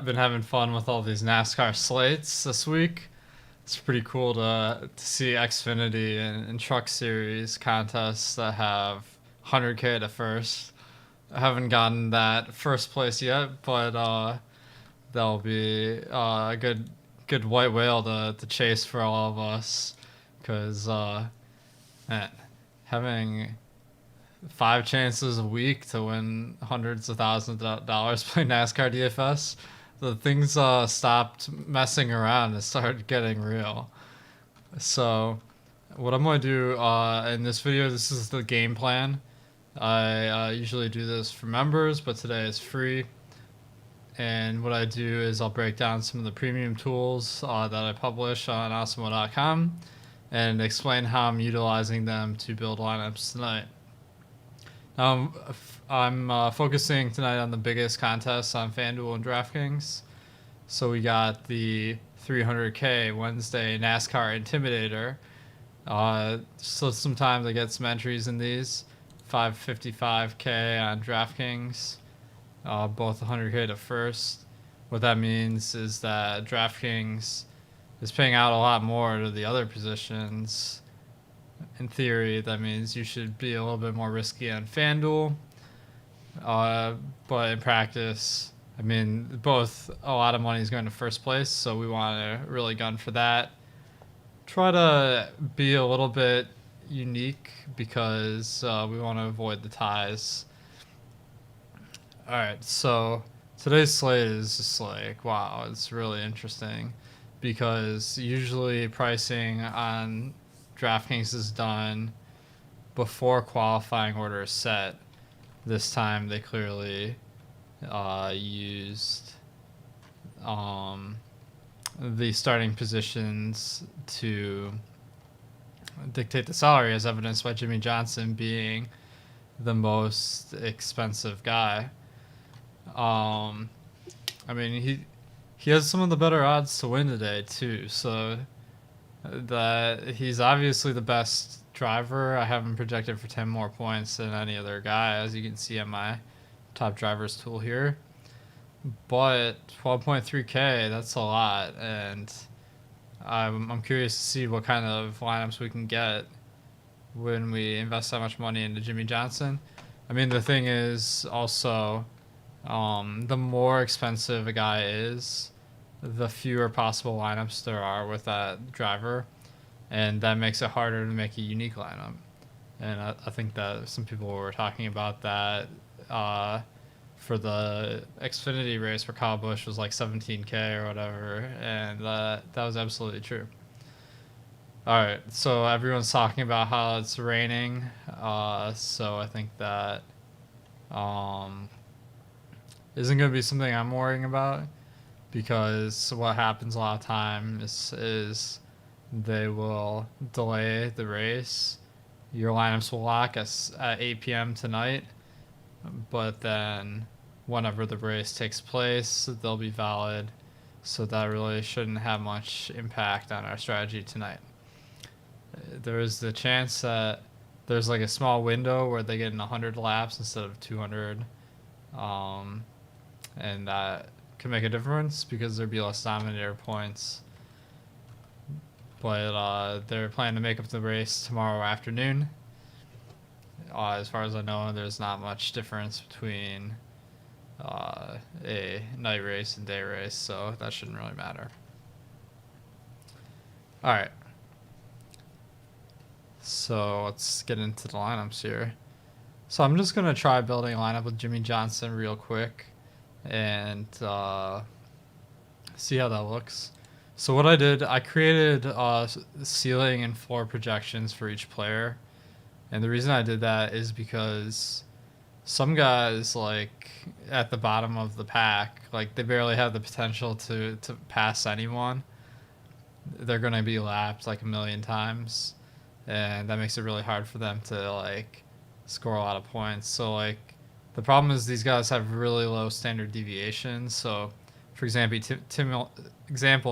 been having fun with all these NASCAR slates this week. It's pretty cool to see Xfinity and Truck Series contests that have 100K to first. I haven't gotten that first place yet, but that'll be a good white whale to chase for all of us. Because man, having 5 chances a week to win hundreds of thousands of dollars playing NASCAR DFS, the things stopped messing around and started getting real. So, what I'm going to do in this video, this is the game plan. I usually do this for members, but today is free. And what I do is I'll break down some of the premium tools that I publish on Awesemo.com and explain how I'm utilizing them to build lineups tonight. I'm focusing tonight on the biggest contests on FanDuel and DraftKings. So we got the 300K Wednesday NASCAR Intimidator. So sometimes I get some entries in these. 555K on DraftKings, both 100K to first. What that means is that DraftKings is paying out a lot more to the other positions. In theory, that means you should be a little bit more risky on FanDuel. But in practice, I mean, both a lot of money is going to first place, so we want to really gun for that. Try to be a little bit unique because we want to avoid the ties. All right, so today's slate is just like, wow, it's really interesting because usually pricing on DraftKings is done before qualifying order is set. This time they clearly used the starting positions to dictate the salary, as evidenced by Jimmy Johnson being the most expensive guy. I mean, he has some of the better odds to win today too, so that he's obviously the best driver. I have him projected for 10 more points than any other guy, as you can see on my top drivers tool here. But 12.3K, that's a lot, and I'm curious to see what kind of lineups we can get when we invest that much money into Jimmy Johnson. I mean, the thing is also, the more expensive a guy is, the fewer possible lineups there are with that driver, and that makes it harder to make a unique lineup. And I think that some people were talking about that for the Xfinity race where Kyle Busch was like 17K or whatever, and that was absolutely true. All right, so everyone's talking about how it's raining, so I think that isn't going to be something I'm worrying about, because what happens a lot of times is they will delay the race. Your lineups will lock us at 8 p.m. tonight, but then whenever the race takes place, they'll be valid. So that really shouldn't have much impact on our strategy tonight. There is the chance that there's like a small window where they get in 100 laps instead of 200, and that can make a difference because there'd be less dominator points. But they're planning to make up the race tomorrow afternoon. As far as I know, there's not much difference between a night race and day race, so that shouldn't really matter. All right. So let's get into the lineups here. So I'm just going to try building a lineup with Jimmy Johnson real quick and see how that looks. So what I did, I created ceiling and floor projections for each player. And the reason I did that is because some guys, like at the bottom of the pack, like they barely have the potential to pass anyone. They're going to be lapped like a million times, and that makes it really hard for them to like score a lot of points. So like the problem is these guys have really low standard deviations. So for example,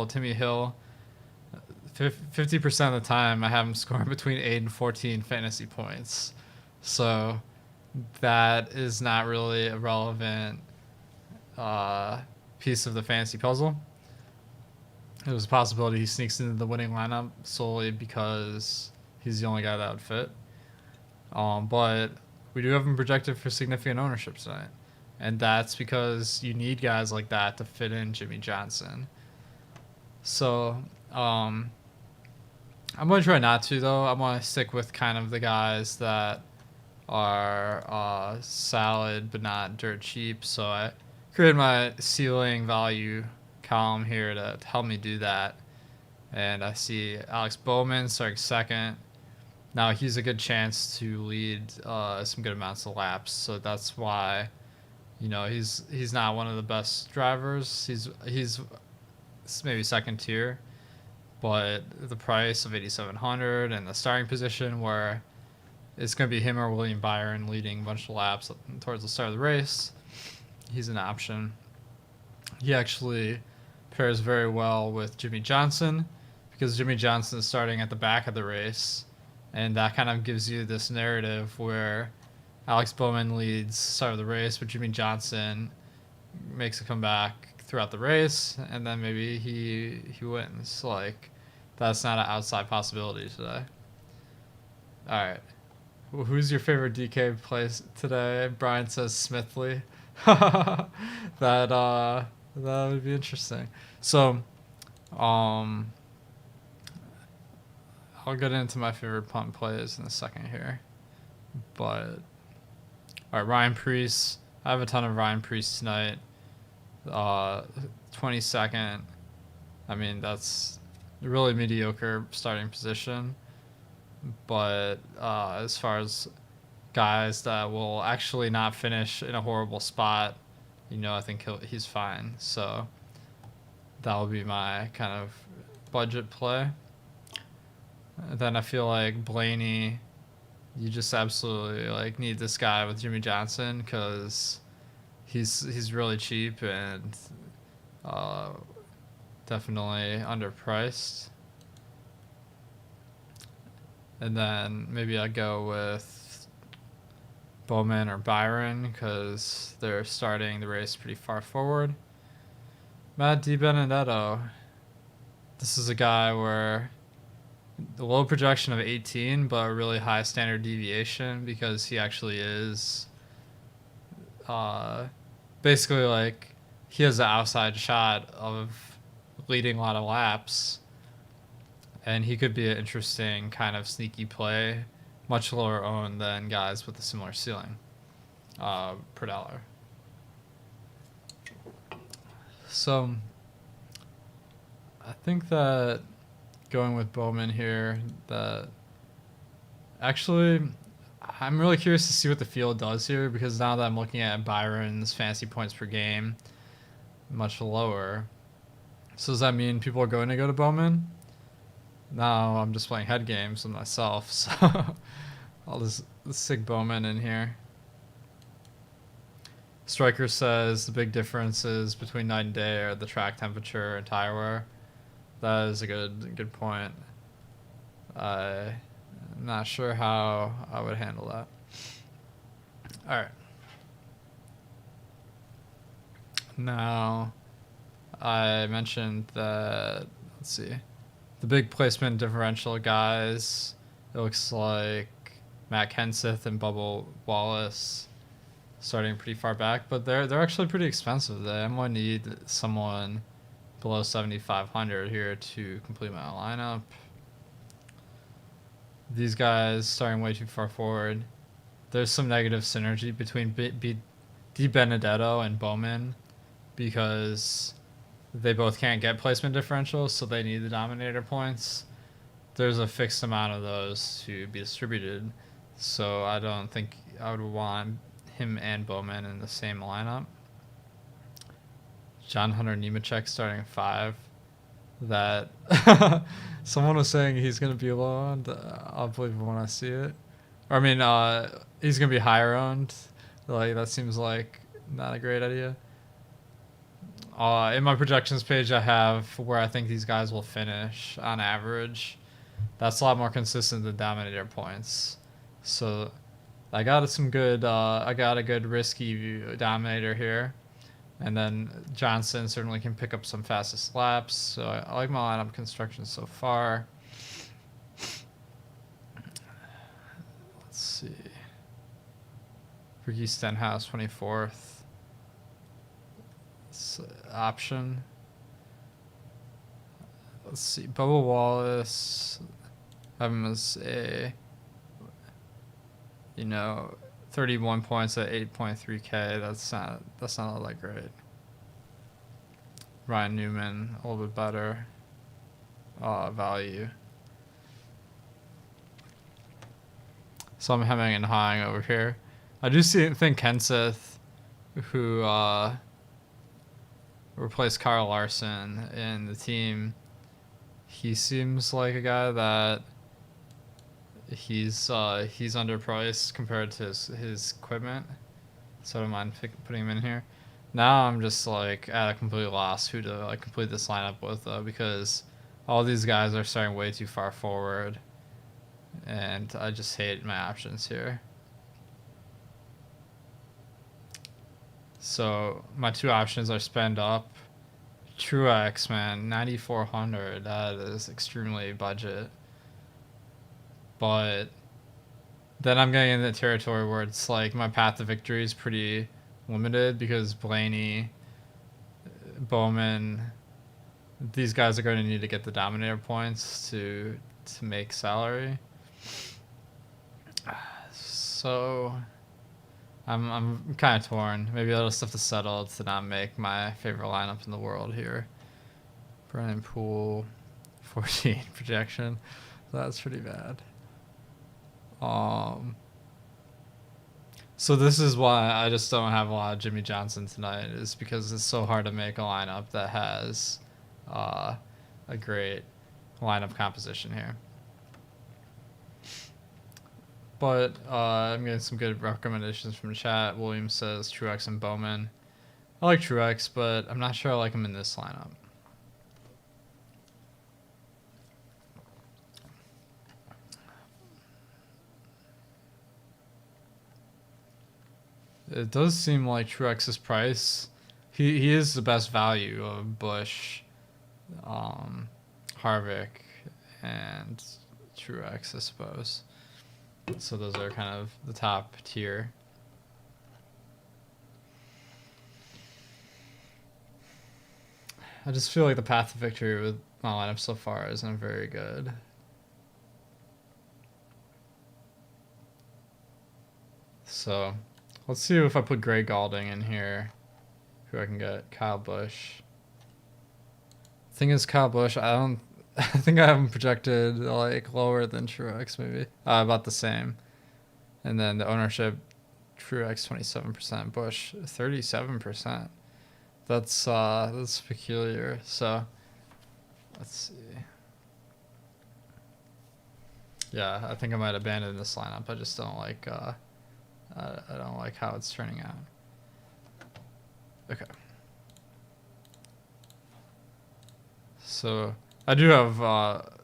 Timmy Hill, 50% of the time I have him scoring between 8 and 14 fantasy points. So that is not really a relevant piece of the fantasy puzzle. There's a possibility he sneaks into the winning lineup solely because he's the only guy that would fit. But we do have him projected for significant ownership tonight. And that's because you need guys like that to fit in Jimmy Johnson. So I'm going to try not to, though. I'm going to stick with kind of the guys that are solid but not dirt cheap. So I created my ceiling value column here to help me do that. And I see Alex Bowman starting second. Now he's a good chance to lead some good amounts of laps. So that's why, he's not one of the best drivers. He's maybe second tier, but the price of 8,700 and the starting position where it's going to be him or William Byron leading a bunch of laps towards the start of the race, he's an option. He actually pairs very well with Jimmy Johnson because Jimmy Johnson is starting at the back of the race, and that kind of gives you this narrative where Alex Bowman leads start of the race, but Jimmy Johnson makes a comeback throughout the race, and then maybe he wins. Like, that's not an outside possibility today. All right. Who's your favorite DK play today? Brian says Smithley. That would be interesting. So, I'll get into my favorite punt plays in a second here. But, all right, Ryan Preece. I have a ton of Ryan Preece tonight. 22nd. I mean, that's a really mediocre starting position. But as far as guys that will actually not finish in a horrible spot, I think he's fine. So that will be my kind of budget play. And then I feel like Blaney, you just absolutely need this guy with Jimmy Johnson because he's really cheap and definitely underpriced. And then maybe I'd go with Bowman or Byron because they're starting the race pretty far forward. Matt DiBenedetto. This is a guy where the low projection of 18, but a really high standard deviation because he actually is basically he has the outside shot of leading a lot of laps. And he could be an interesting kind of sneaky play, much lower owned than guys with a similar ceiling per dollar. So I think that going with Bowman here, that actually I'm really curious to see what the field does here because now that I'm looking at Byron's fantasy points per game, much lower. So does that mean people are going to go to Bowman? No, I'm just playing head games with myself, so I'll just stick Bowman in here. Striker says the big differences between night and day are the track temperature and tire wear. That is a good point. I'm not sure how I would handle that. All right. Now, I mentioned that, let's see, the big placement differential guys, it looks like Matt Kenseth and Bubba Wallace starting pretty far back, but they're actually pretty expensive. I'm going to need someone below 7,500 here to complete my lineup. These guys starting way too far forward. There's some negative synergy between DiBenedetto and Bowman because they both can't get placement differentials, so they need the dominator points. There's a fixed amount of those to be distributed, so I don't think I would want him and Bowman in the same lineup. John Hunter Nemechek starting at 5. That someone was saying he's going to be low owned. I'll believe it when I see it. Or I mean, he's going to be higher owned. That seems like not a great idea. In my projections page, I have where I think these guys will finish on average. That's a lot more consistent than dominator points. So I got a good risky dominator here. And then Johnson certainly can pick up some fastest laps. So I like my lineup construction so far. Let's see. Ricky Stenhouse, 24th. Option. Let's see. Bubba Wallace. Have him as a, 31 points at 8.3K. That's not all that great. Ryan Newman, a little bit better value. So I'm hemming and hawing over here. I do think Kenseth, who replaced Kyle Larson in the team, he seems like a guy that he's underpriced compared to his equipment. So I don't mind putting him in here. Now I'm just like at a complete loss who to like complete this lineup with, though, because all these guys are starting way too far forward, and I just hate my options here. So my two options are spend up. Truex, man, 9,400. That is extremely budget. But then I'm getting into territory where it's like my path to victory is pretty limited because Blaney, Bowman, these guys are going to need to get the Dominator points to make salary. So I'm kind of torn. Maybe I'll just have to settle to not make my favorite lineup in the world here. Brennan Poole, 14 projection. That's pretty bad. So this is why I just don't have a lot of Jimmy Johnson tonight, is because it's so hard to make a lineup that has a great lineup composition here. But I'm getting some good recommendations from the chat. William says Truex and Bowman. I like Truex, but I'm not sure I like him in this lineup. It does seem like Truex's price, he is the best value of Busch, Harvick, and Truex, I suppose. So those are kind of the top tier. I just feel like the path to victory with my lineup so far isn't very good. So let's see if I put Gray Galding in here, who I can get. Kyle Busch. Thing is, Kyle Busch, I think I have him projected like lower than Truex, maybe about the same. And then the ownership, Truex 27%, Busch 37%. That's peculiar. So let's see. Yeah, I think I might abandon this lineup. I just don't like I don't like how it's turning out. Okay. So I do have a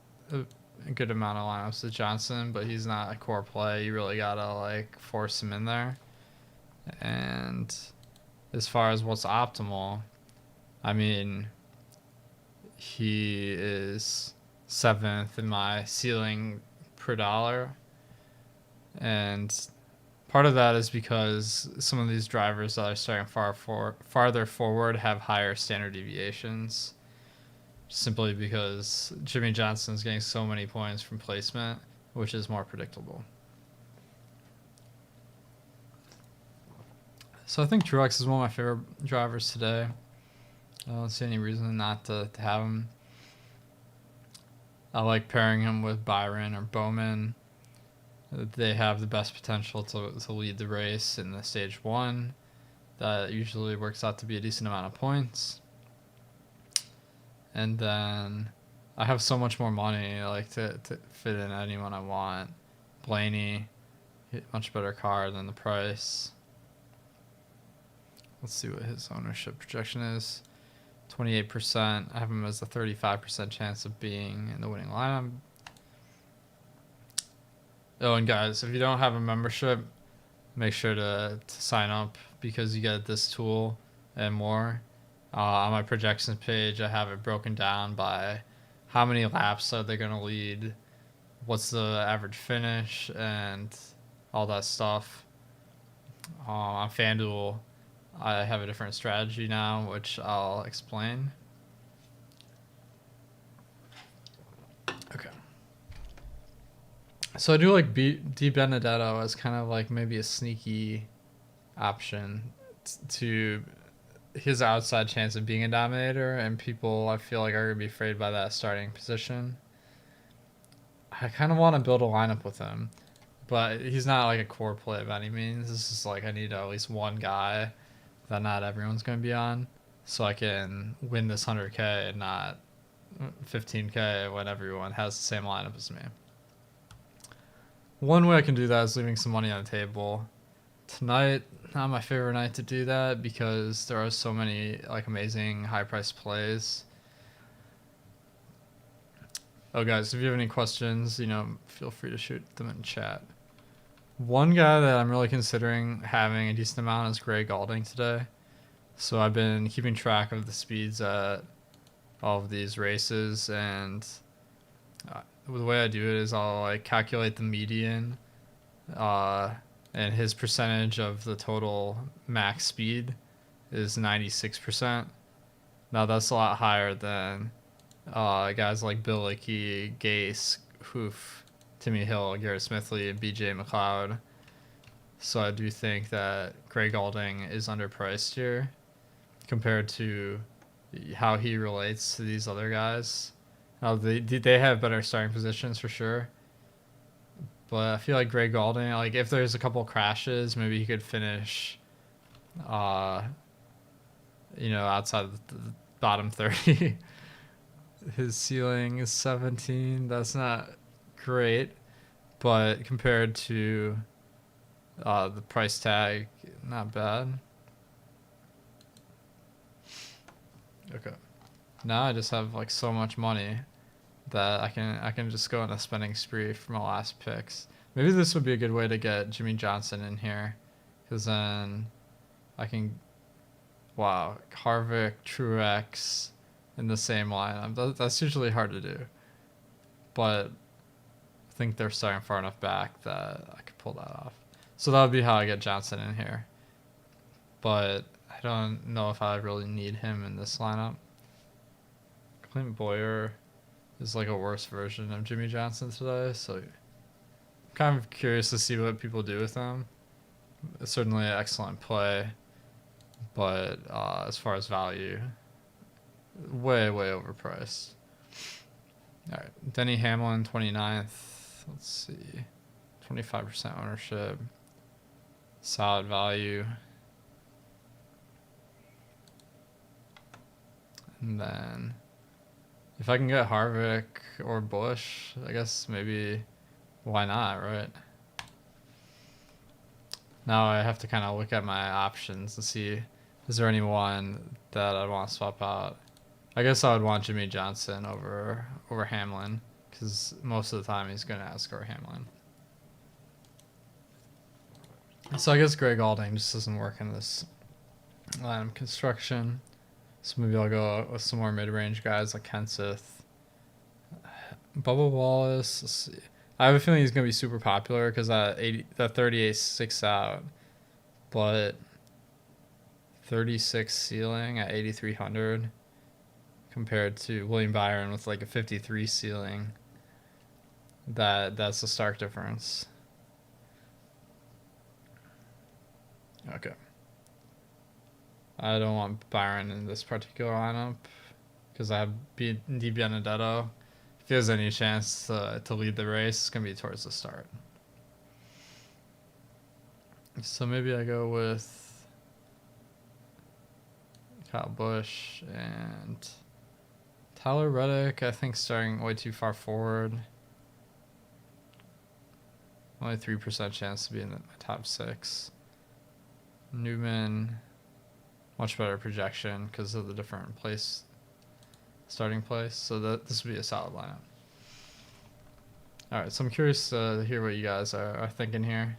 good amount of lineups with Johnson, but he's not a core play. You really gotta like force him in there. And as far as what's optimal, I mean, he is 7th in my ceiling per dollar, and part of that is because some of these drivers that are starting farther forward have higher standard deviations, simply because Jimmy Johnson is getting so many points from placement, which is more predictable. So I think Truex is one of my favorite drivers today. I don't see any reason not to have him. I like pairing him with Byron or Bowman. They have the best potential to lead the race in the stage 1. That usually works out to be a decent amount of points. And then I have so much more money, like to fit in anyone I want. Blaney, much better car than the price. Let's see what his ownership projection is. 28%. I have him as a 35% chance of being in the winning lineup. Oh, and guys, if you don't have a membership, make sure to sign up, because you get this tool and more. On my projections page, I have it broken down by how many laps are they going to lead, what's the average finish, and all that stuff. On FanDuel, I have a different strategy now, which I'll explain. Okay. So I do like Di Benedetto as kind of like maybe a sneaky option to his outside chance of being a dominator, and people I feel like are going to be afraid by that starting position. I kind of want to build a lineup with him, but he's not like a core play by any means. This is like I need at least one guy that not everyone's going to be on, so I can win this 100K and not 15K when everyone has the same lineup as me. One way I can do that is leaving some money on the table. Tonight, not my favorite night to do that because there are so many like amazing high-priced plays. Oh, guys, if you have any questions, feel free to shoot them in chat. One guy that I'm really considering having a decent amount is Greg Galding today. So I've been keeping track of the speeds at all of these races, and the way I do it is I'll like calculate the median and his percentage of the total max speed is 96%. Now that's a lot higher than guys like Bill Lickey, Gase, Hoof, Timmy Hill, Garrett Smithley, and BJ McLeod. So I do think that Greg Galding is underpriced here compared to how he relates to these other guys. Now they have better starting positions for sure, but I feel like Greg Galding, like if there's a couple crashes, maybe he could finish, outside of the bottom 30. His ceiling is 17. That's not great, but compared to the price tag, not bad. Okay. Now I just have like so much money that I can just go on a spending spree for my last picks. Maybe this would be a good way to get Jimmy Johnson in here, because then I can, Harvick, Truex in the same lineup. That's usually hard to do, but I think they're starting far enough back that I could pull that off. So that would be how I get Johnson in here, but I don't know if I really need him in this lineup. Clint Boyer is like a worse version of Jimmy Johnson today, so I'm kind of curious to see what people do with him. It's certainly an excellent play, but as far as value, way overpriced. All right, Denny Hamlin, 29th. Let's see, 25% ownership, solid value. And then if I can get Harvick or Bush, I guess maybe why not, right? Now I have to kind of look at my options and see, is there anyone that I'd want to swap out? I guess I would want Jimmy Johnson over Hamlin, because most of the time he's going to outscore Hamlin. So I guess Greg Galding just doesn't work in this line of construction. So maybe I'll go with some more mid-range guys like Kenseth. Bubba Wallace, let's see. I have a feeling he's going to be super popular because that 38 sticks out. But 36 ceiling at 8,300 compared to William Byron with like a 53 ceiling. That's a stark difference. Okay. I don't want Byron in this particular lineup because I have Di Benedetto. If he has any chance to lead the race, it's going to be towards the start. So maybe I go with Kyle Busch and Tyler Reddick. I think starting way too far forward. Only 3% chance to be in the top 6. Newman, much better projection because of the different starting place. So this would be a solid lineup. All right, so I'm curious to hear what you guys are thinking here.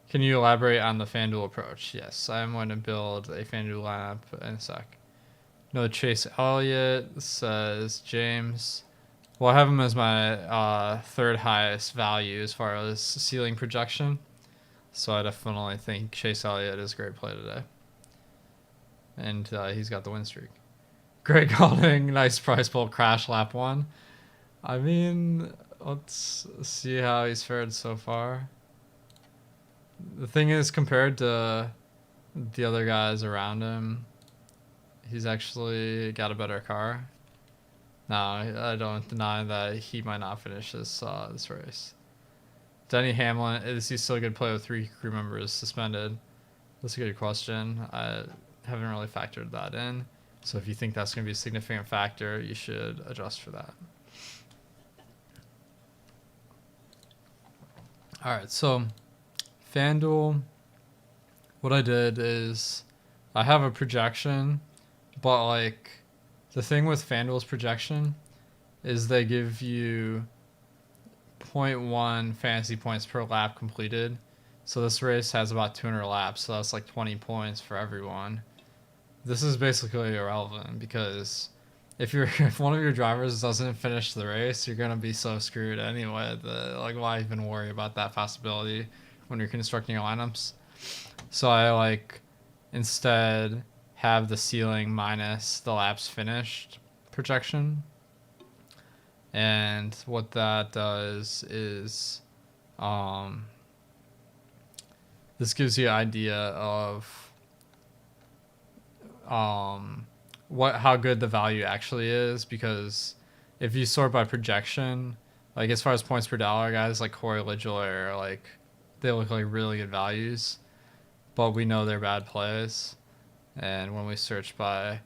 Can you elaborate on the FanDuel approach? Yes, I'm going to build a FanDuel lineup in a sec. No Chase Elliott, says James. Well, I have him as my third highest value as far as ceiling projection. So I definitely think Chase Elliott is a great play today. And he's got the win streak. Greg Holding, nice price pull, crash lap 1. I mean, let's see how he's fared so far. The thing is, compared to the other guys around him, he's actually got a better car. No, I don't deny that he might not finish this race. Denny Hamlin, is he still a good play with 3 crew members suspended? That's a good question. I haven't really factored that in. So if you think that's going to be a significant factor, you should adjust for that. All right, so FanDuel, what I did is I have a projection, but like the thing with FanDuel's projection is they give you 0.1 fantasy points per lap completed. So this race has about 200 laps, so that's like 20 points for everyone. This is basically irrelevant because if one of your drivers doesn't finish the race, you're gonna be so screwed anyway. Like, why even worry about that possibility when you're constructing your lineups? So I like instead have the ceiling minus the laps finished projection, and what that does is this gives you an idea of how good the value actually is, because if you sort by projection, like as far as points per dollar, guys like Corey LaJoy are like, they look like really good values, but we know they're bad plays. And when we search by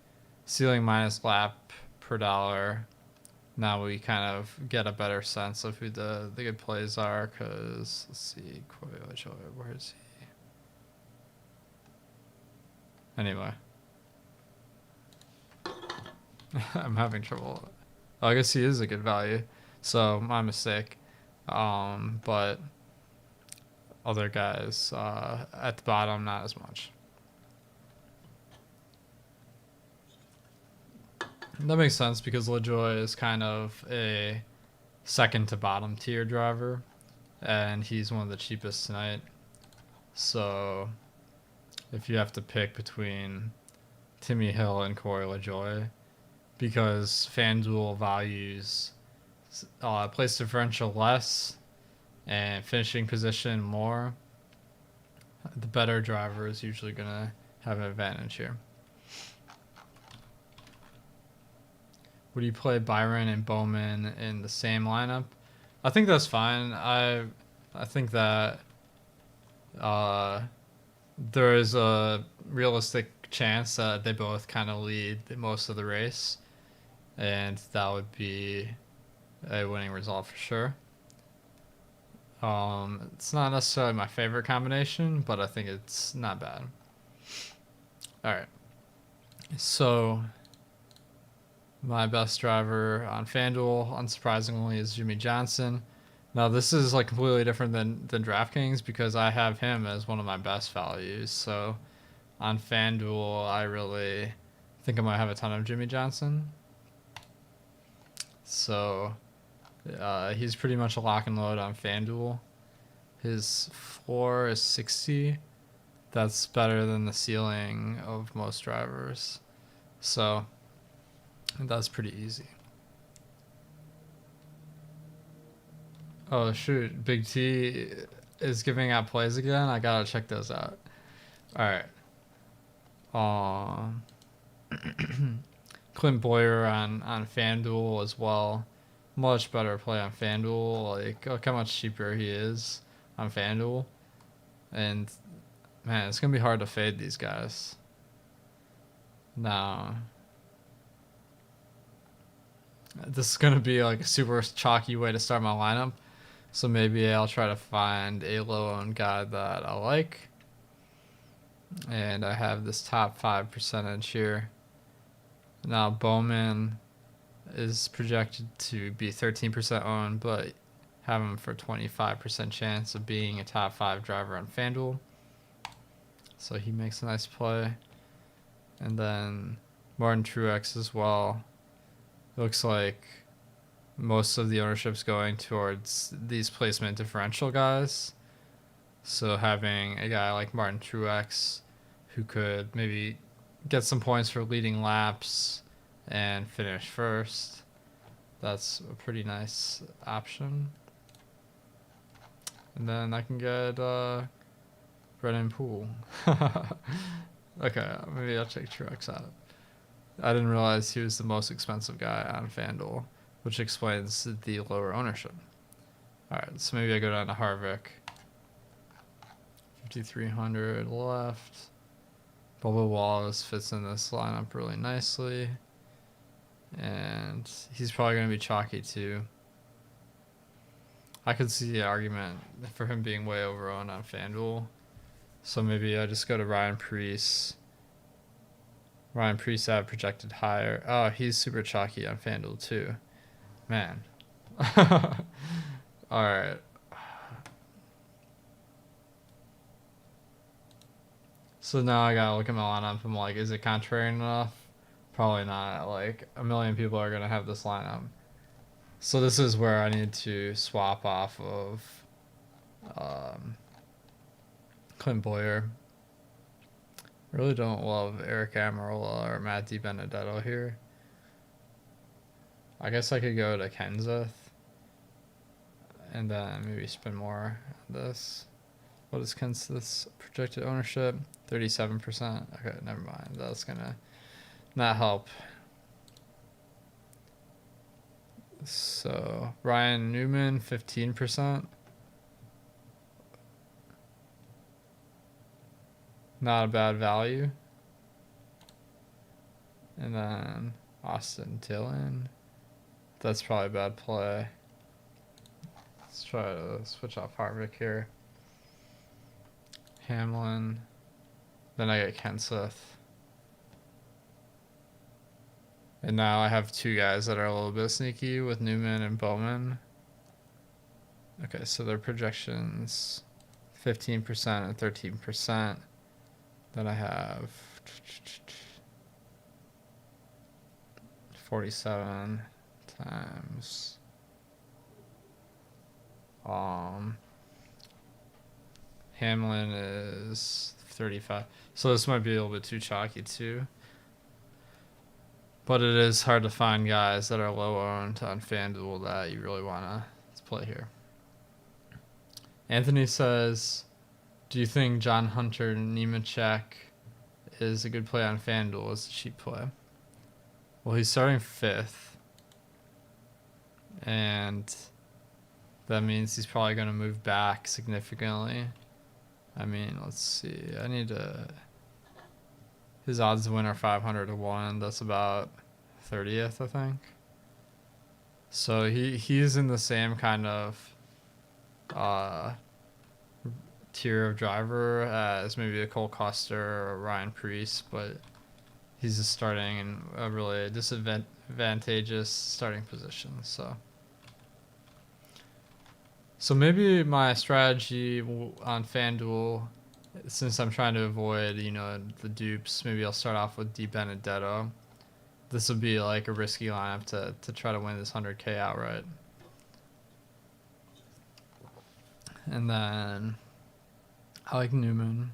ceiling minus lap per dollar, now we kind of get a better sense of who the good plays are. Because let's see, Corey LaJoy, where is he? Anyway. I'm having trouble. Oh, I guess he is a good value, so my mistake. But other guys at the bottom, not as much. That makes sense because LaJoy is kind of a second to bottom tier driver, and he's one of the cheapest tonight. So if you have to pick between Timmy Hill and Corey LaJoy, because FanDuel values place differential less and finishing position more, the better driver is usually going to have an advantage here. Would you play Byron and Bowman in the same lineup? I think that's fine. I think that there is a realistic chance that they both kind of lead most of the race, and that would be a winning result for sure. It's not necessarily my favorite combination, but I think it's not bad. All right. So my best driver on FanDuel, unsurprisingly, is Jimmy Johnson. Now, this is like completely different than DraftKings because I have him as one of my best values. So on FanDuel, I really think I might have a ton of Jimmy Johnson. So he's pretty much a lock and load on FanDuel. His floor is 60. That's better than the ceiling of most drivers. So that's pretty easy. Oh shoot, Big T is giving out plays again. I gotta check those out. All right. Clint Boyer on FanDuel as well. Much better play on FanDuel. Like, look how much cheaper he is on FanDuel. And man, it's gonna be hard to fade these guys. Now, this is gonna be like a super chalky way to start my lineup. So maybe I'll try to find a low-owned guy that I like. And I have this top 5 percentage here. Now Bowman is projected to be 13% owned, but have him for 25% chance of being a top 5 driver on FanDuel. So he makes a nice play. And then Martin Truex as well. Looks like most of the ownership's going towards these placement differential guys. So having a guy like Martin Truex who could maybe get some points for leading laps and finish first, that's a pretty nice option. And then I can get Brennan Poole. Okay, maybe I'll check Truex out. I didn't realize he was the most expensive guy on FanDuel, which explains the lower ownership. Alright, so maybe I go down to Harvick. 5,300 left. Bubba Wallace fits in this lineup really nicely. And he's probably going to be chalky too. I could see the argument for him being way overowned on FanDuel. So maybe I just go to Ryan Preece. Ryan Preece had projected higher. Oh, he's super chalky on FanDuel too. Man. Alright. So now I gotta look at my lineup. I'm like, is it contrarian enough? Probably not. Like, a million people are gonna have this lineup. So this is where I need to swap off of Clint Boyer. Really don't love Eric Amarola or Matt DiBenedetto here. I guess I could go to Kenseth and then maybe spend more on this. What is Kenseth's projected ownership? 37%. Okay, never mind. That's gonna not help. So Ryan Newman, 15%. Not a bad value. And then Austin Dillon. That's probably a bad play. Let's try to switch off Harvick here. Hamlin. Then I get Kenseth. And now I have two guys that are a little bit sneaky with Newman and Bowman. Okay, so their projections 15% and 13%. Then I have 47 times Hamlin is 35. So this might be a little bit too chalky too. But it is hard to find guys that are low owned on FanDuel that you really want to play here. Anthony says, do you think John Hunter Nemechek is a good play on FanDuel as a cheap play? Well, he's starting 5th. And that means he's probably going to move back significantly. I mean, let's see. I need to... His odds to win are 500 to 1. That's about 30th, I think. So he's in the same kind of tier of driver as maybe a Cole Custer or Ryan Preece, but he's just starting in a really disadvantageous starting position. So maybe my strategy on FanDuel, since I'm trying to avoid, the dupes, maybe I'll start off with DiBenedetto. This would be like a risky lineup to try to win this 100K outright. And then I like Newman.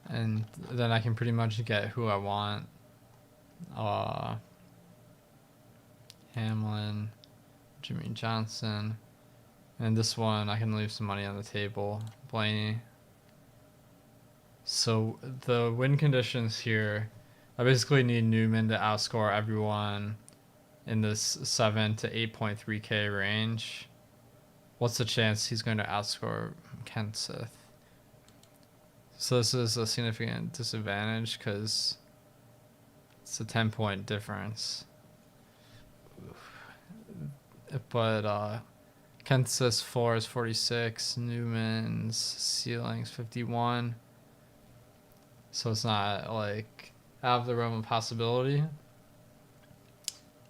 And then I can pretty much get who I want. Hamlin, Jimmy Johnson. And this one, I can leave some money on the table. Blaney. So the win conditions here, I basically need Newman to outscore everyone in this 7 to 8.3K range. What's the chance he's going to outscore Kenseth? So this is a significant disadvantage because it's a 10-point difference. But Kenseth's floor is 46, Newman's ceiling's 51. So it's not like out of the realm of possibility.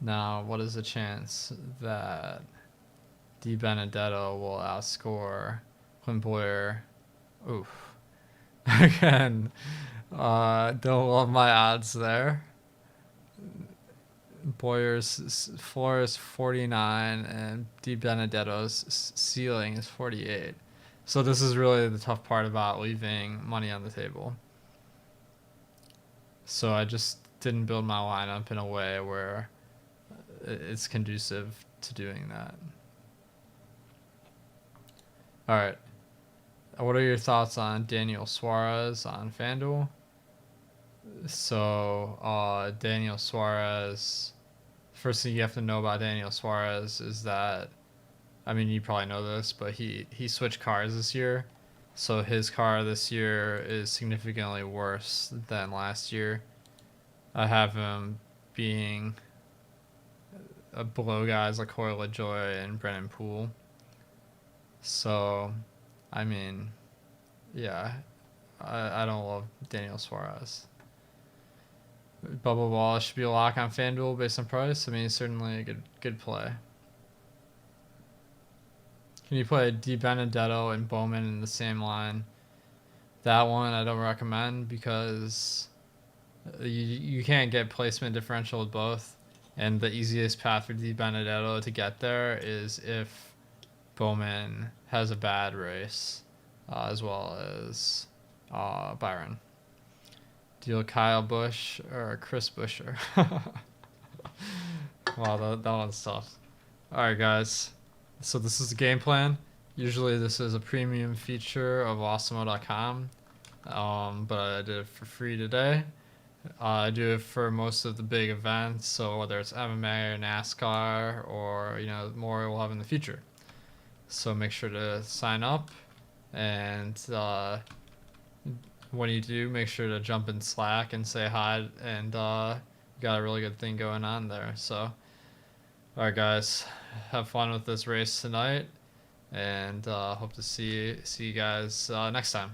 Now, what is the chance that Di Benedetto will outscore Clint Boyer? Oof. Again, don't love my odds there. Boyer's floor is 49 and Di Benedetto's ceiling is 48. So this is really the tough part about leaving money on the table. So I just didn't build my lineup in a way where it's conducive to doing that. All right. What are your thoughts on Daniel Suarez on FanDuel? So, Daniel Suarez, first thing you have to know about Daniel Suarez is that, I mean, you probably know this, but he switched cars this year. So his car this year is significantly worse than last year. I have him being below guys like Corey LaJoy and Brennan Poole. So, I mean, yeah, I don't love Daniel Suarez. Bubba Wallace should be a lock on FanDuel based on price. I mean, certainly a good play. Can you play Di Benedetto and Bowman in the same line? That one I don't recommend because you can't get placement differential with both. And the easiest path for Di Benedetto to get there is if Bowman has a bad race, as well as Byron. Deal Kyle Busch or Chris Buescher. Wow, that one's tough. All right, guys. So this is the game plan. Usually this is a premium feature of Awesemo.com, but I did it for free today. I do it for most of the big events, so whether it's MMA or NASCAR or more we'll have in the future. So make sure to sign up, and when you do, make sure to jump in Slack and say hi, and got a really good thing going on there. So, all right, guys, have fun with this race tonight, and hope to see you guys next time.